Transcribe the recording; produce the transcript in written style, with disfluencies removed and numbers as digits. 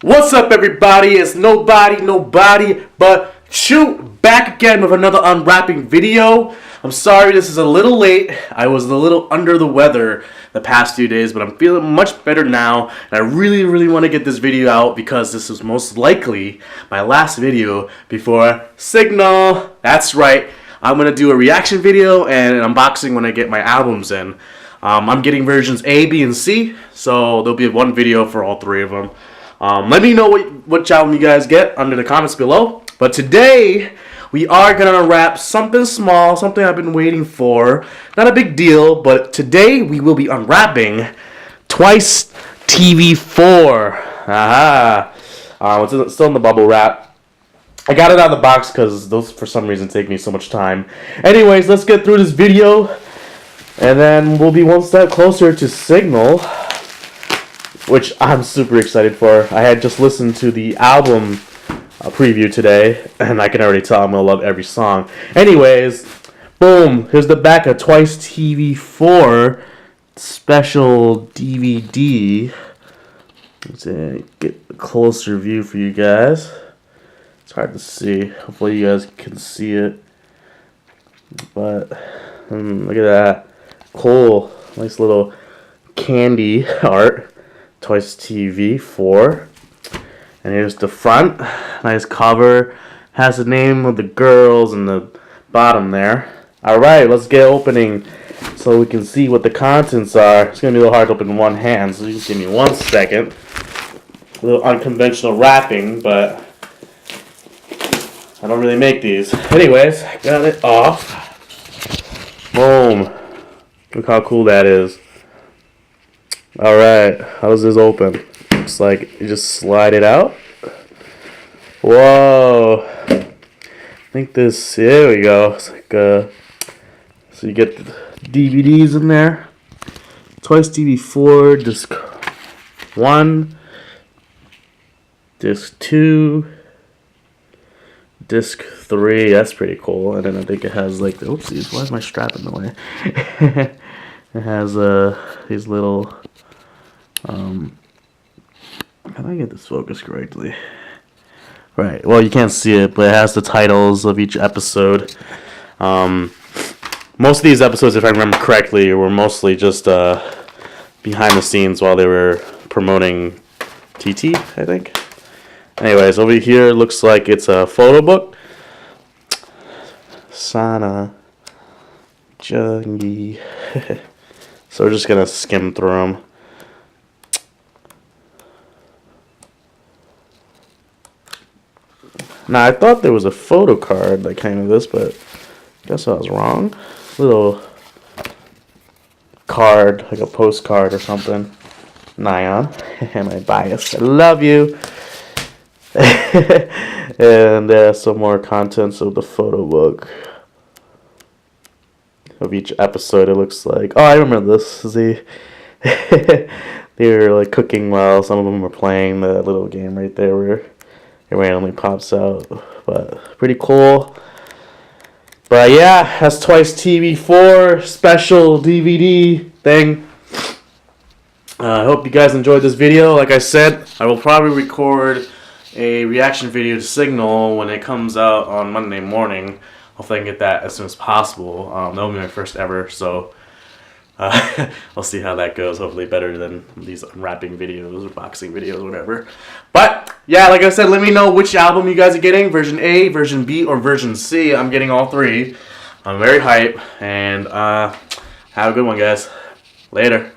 What's up, everybody? It's nobody but Shoot back again with another unwrapping video. I'm sorry this is a little late. I was a little under the weather the past few days, but I'm feeling much better now. And I really want to get this video out because this is most likely my last video before Signal. That's right. I'm going to do a reaction video and an unboxing when I get my albums in. I'm getting versions A, B, and C, so there'll be one video for all three of them. Let me know which album you guys get under the comments below. But today, we are going to unwrap something small, something I've been waiting for. Not a big deal, but today we will be unwrapping Twice TV4. Aha! It's still in the bubble wrap. I got it out of the box because those, for some reason, take me so much time. Anyways, let's get through this video. And then we'll be one step closer to Signal, which I'm super excited for. I had just listened to the album preview today, and I can already tell I'm going to love every song. Anyways, boom, here's the back of Twice TV4 special DVD. Let's get a closer view for you guys. It's hard to see. Hopefully you guys can see it. But, look at that. Cool. Nice little candy art. Twice TV4. And here's the front. Nice cover. Has the name of the girls in the bottom there. Alright, let's get opening so we can see what the contents are. It's going to be a little hard to open in one hand, so you just give me 1 second. A little unconventional wrapping, but I don't really make these. Anyways, got it off. Boom. Look how cool that is. Alright, how does this open? Looks like you just slide it out. Whoa. I think this, there we go. It's like, so you get the DVDs in there. Twice TV4, disc 1, disc 2, disc 3. That's pretty cool. And then I think it has like, oopsies, why is my strap in the way? It has these little, how do I get this focused correctly? Right, well you can't see it, but it has the titles of each episode. Most of these episodes, if I remember correctly, were mostly just behind the scenes while they were promoting TT, I think. Anyways, over here looks like it's a photo book. Sana Jungi. So we're just going to skim through them. Now, I thought there was a photo card that came with this, but I guess I was wrong. Little card, like a postcard or something. Nyan. Am I biased? I love you. And some more contents of the photo book. Of each episode, it looks like. Oh, I remember this. See, they were like cooking while some of them were playing the little game right there where it randomly pops out. But pretty cool. But yeah, that's Twice TV4 special DVD thing. I hope you guys enjoyed this video. Like I said, I will probably record a reaction video to Signal when it comes out on Monday morning. Hopefully I can get that as soon as possible. That'll be my first ever, so I'll see how that goes. Hopefully better than these unwrapping videos or boxing videos or whatever. But yeah, like I said, let me know which album you guys are getting. Version A, version B, or version C. I'm getting all three. I'm very hyped. And have a good one, guys. Later.